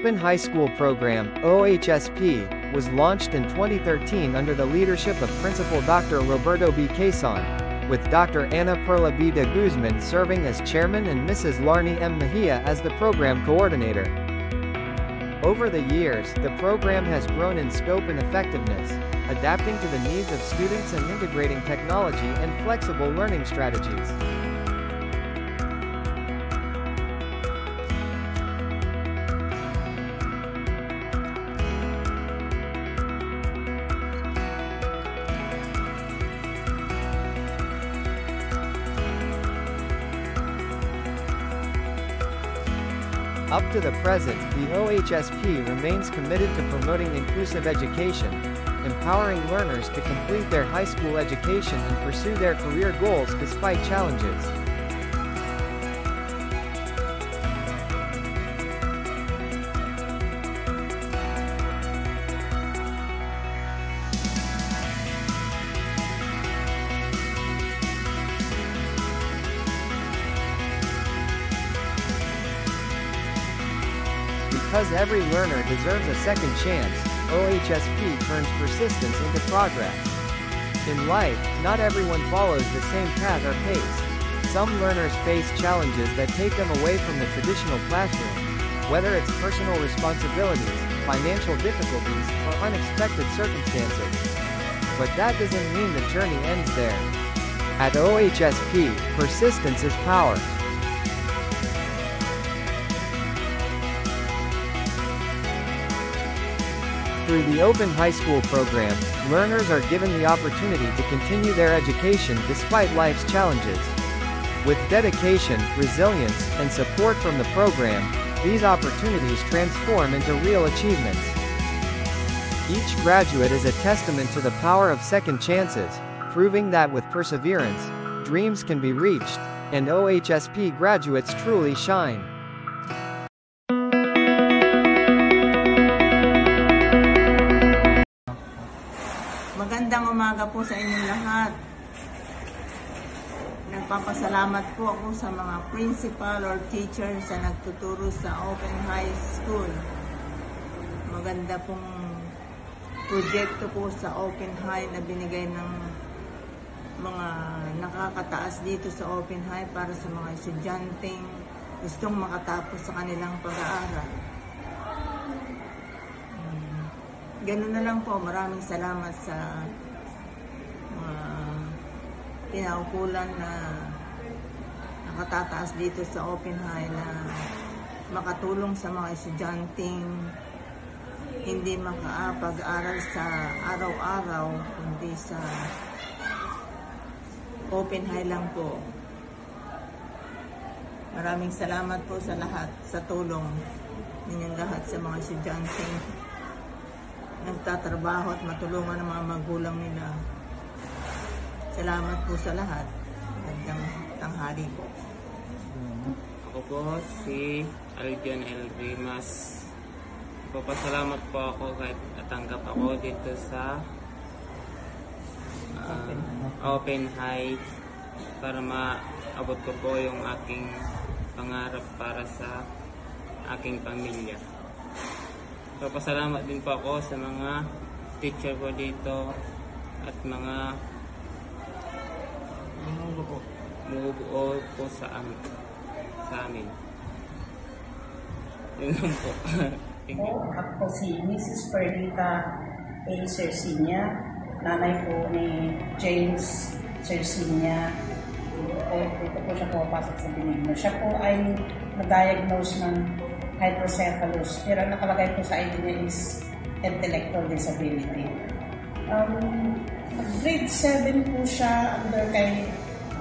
Open High School Program, OHSP, was launched in 2013 under the leadership of Principal Dr. Roberto B. Quezon, with Dr. Ana Perla B. de Guzman serving as chairman and Mrs. Larnie M. Mejia as the program coordinator. Over the years, the program has grown in scope and effectiveness, adapting to the needs of students and integrating technology and flexible learning strategies. Up to the present, the OHSP remains committed to promoting inclusive education, empowering learners to complete their high school education and pursue their career goals despite challenges. Because every learner deserves a second chance, OHSP turns persistence into progress. In life, not everyone follows the same path or pace. Some learners face challenges that take them away from the traditional classroom, whether it's personal responsibilities, financial difficulties, or unexpected circumstances. But that doesn't mean the journey ends there. At OHSP, persistence is power. Through the Open High School program, learners are given the opportunity to continue their education despite life's challenges. With dedication, resilience, and support from the program, these opportunities transform into real achievements. Each graduate is a testament to the power of second chances, proving that with perseverance, dreams can be reached, and OHSP graduates truly shine. Magandang umaga po sa inyong lahat. Nagpapasalamat po ako sa mga principal or teachers na nagtuturo sa Open High School. Maganda pong proyekto po sa Open High na binigay ng mga nakakataas dito sa Open High para sa mga estudyanteng gustong makatapos sa kanilang pag-aaral. Ganun na lang po. Maraming salamat sa pinaukulan na nakatataas dito sa Open High na makatulong sa mga estudyanteng hindi makapag-aral sa araw-araw kundi sa Open High lang po. Maraming salamat po sa lahat, sa tulong ninyong lahat sa mga estudyanteng nagtatrabaho at matulungan ng mga magulang nila. Salamat po sa lahat. Magandang tanghali po. Ako po si Albion L. Rimas. Papasalamat po ako kahit natanggap ako dito sa Open High para maabot ko po yung aking pangarap para sa aking pamilya. Papasalamat din po ako sa mga teacher ko dito at mga bumubuo po sa amin. Yun lang po. Thank you. Ako si Mrs. Perdita A. Cercinia, nanay po ni James Cercinia. Dito po siya pumapasok sa Benigno. Siya po ay na-diagnose ng hydrocephalus, pero nakalagay po sa ID niya is intellectual disability. Grade 7 po siya under kay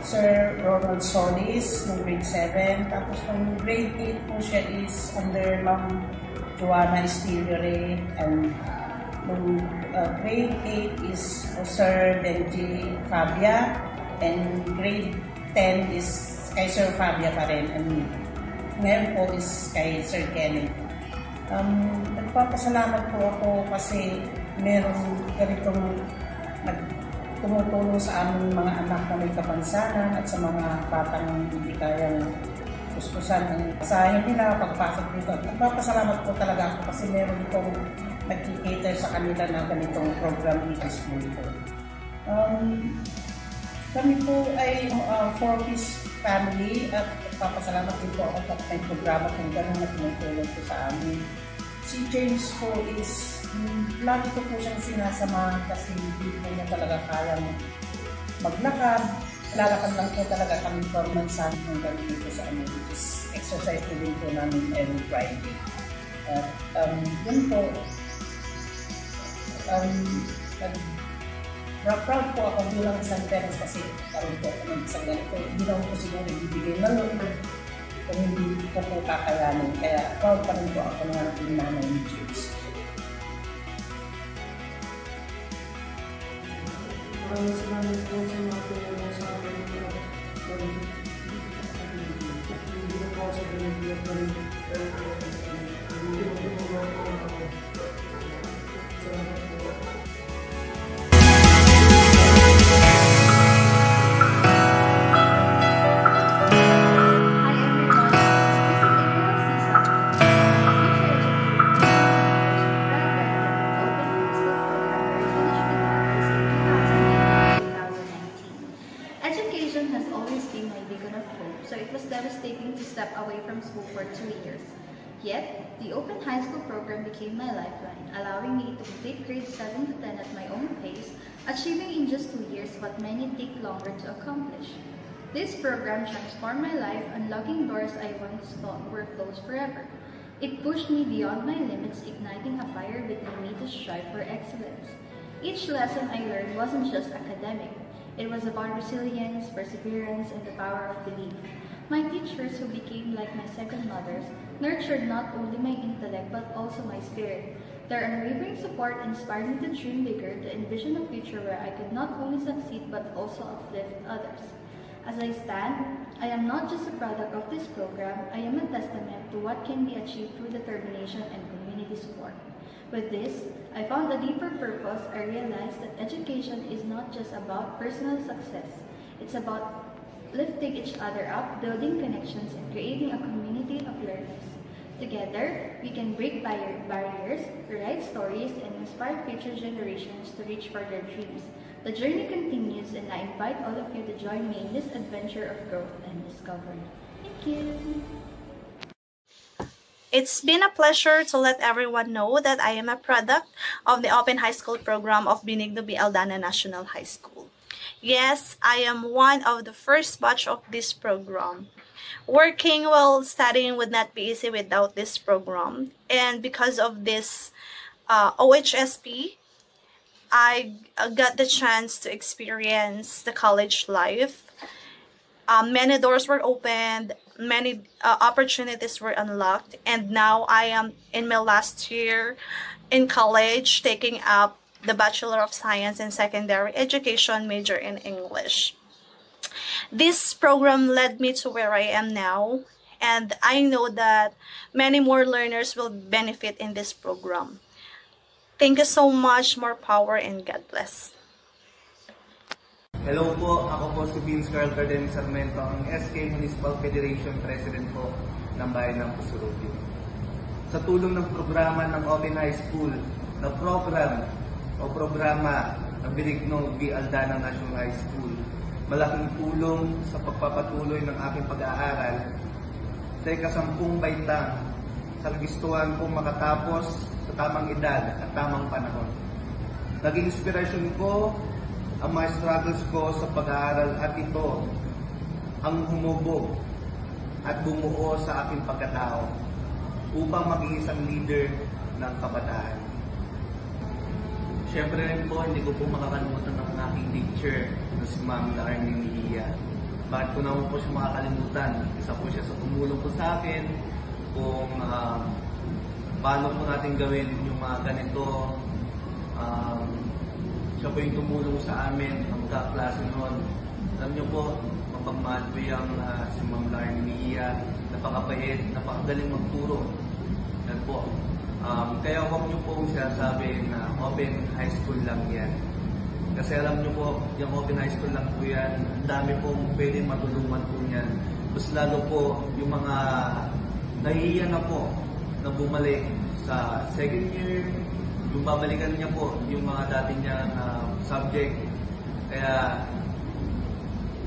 Sir Ronald Solis ng grade 7. Tapos ng grade 8 po siya is under Ma'am Joanna Estiliore. And ng grade 8 is Sir Benji Fabia. And grade 10 is kay Sir Fabia pa rin. And ngayon po is kay Sir Kenny. Nagpapasalamat po ako kasi meron ganitong tumutulong sa aming mga anak na may kapansanan at sa mga batang hindi kayang gustusan ang asahin nila pagpasok dito. Nagpapasalamat po talaga ako kasi meron itong nag-cater sa kanila na ganitong program dito sa school po. Kami po ay 4-piece family at nagpapasalamat din po ako at may programa kung gano'n na tumutulong po sa amin. Si James po is, lagi ko po siyang sinasamahan kasi hindi po niya talaga kayang maglakad. Lalakad lang po talaga kami for months hanggang dito sa amin, which is exercise din po namin every Friday. At yun po, proud po ako bilang isang parents kasi karoon po ako ng isang ganito. Hindi naman po siguro ibibigay na loan kung hindi ko po kakayanin. Kaya proud pa rin po ako ng ating nanay ni James. Maraming salamat po sa mga tulong sa akin. Hindi na po sa pinagbiyak na rin. Hindi mo tumulong ako. Salamat po. So it was devastating to step away from school for 2 years. Yet, the Open High School program became my lifeline, allowing me to complete grades 7 to 10 at my own pace, achieving in just 2 years what many take longer to accomplish. This program transformed my life, unlocking doors I once thought were closed forever. It pushed me beyond my limits, igniting a fire within me to strive for excellence. Each lesson I learned wasn't just academic. It was about resilience, perseverance, and the power of belief. My teachers, who became like my second mothers, nurtured not only my intellect but also my spirit. Their unwavering support inspired me to dream bigger, to envision a future where I could not only succeed but also uplift others. As I stand, I am not just a product of this program, I am a testament to what can be achieved through determination and community support. With this, I found a deeper purpose. I realized that education is not just about personal success. It's about lifting each other up, building connections, and creating a community of learners. Together, we can break barriers, write stories, and inspire future generations to reach for their dreams. The journey continues, and I invite all of you to join me in this adventure of growth and discovery. Thank you! It's been a pleasure to let everyone know that I am a product of the Open High School program of Benigno B. Aldana National High School. Yes, I am one of the first batch of this program. Working while studying would not be easy without this program. And because of this OHSP, I got the chance to experience the college life. Many doors were opened, many opportunities were unlocked, and now I am in my last year in college, taking up the Bachelor of Science in Secondary Education major in English. This program led me to where I am now, and I know that many more learners will benefit in this program. Thank you so much, more power, and God bless. Hello po, ako po si Vince Carl Carden Sarmento, ang SK Municipal Federation President po ng Bayan ng Pusurugin. Sa tulong ng programa ng Open High School na programa ng Benigno B. Aldana National High School, malaking tulong sa pagpapatuloy ng aking pag-aaral sa ika-10 baitang sa kagustuhan kong makatapos sa tamang edad at tamang panahon. Naging inspirasyon ko ang mga struggles ko sa pag-aaral at ito ang humubog at bumuo sa aking pagkatao upang maging isang leader ng kabataan. Siyempre rin po, hindi ko po makakalimutan ng aking teacher na si Ma'am Arnie Mejia. Bakit ko naman po siya makakalimutan? Isa po siya sa tumulong po sa akin kung paano po natin gawin yung mga ganito. Siya po yung tumulong sa amin, ang kaklase noon. Alam niyo po, mapagmahal po yung si Ma'am Arnie Mejia. Napakabait, napakagaling magturo. Yan po. Kaya huwag niyo po sinasabi na Open High School lang yan. Kasi alam niyo po, yung Open High School lang po yan, ang dami pong pwede matulungan po yan mas lalo po yung mga nahihiya na po na bumalik sa second year, yung babalikan niya po yung mga dati niya subject. Kaya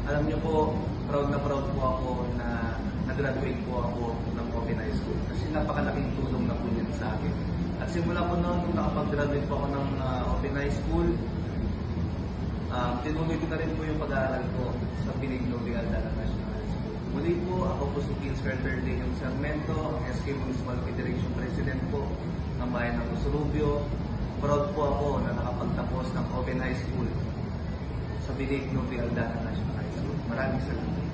alam niyo po, proud na proud po ako na nag-graduate po ako ng Open High School kasi napakalaking tulong na po yun sa akin. At simula po noon, nung nakapag-graduate po ako ng Open High School, tinuloy ko na rin po yung pag-aaral ko sa Benigno de Aldana National High School. Muli po, ako po si Kinsfer Berlin Sarmento, ang SK Municipal Federation President po ng bayan ng Usurubio. Proud po ako na nakapagtapos ng Open High School sa Benigno de Aldana National High School. Maraming salamat.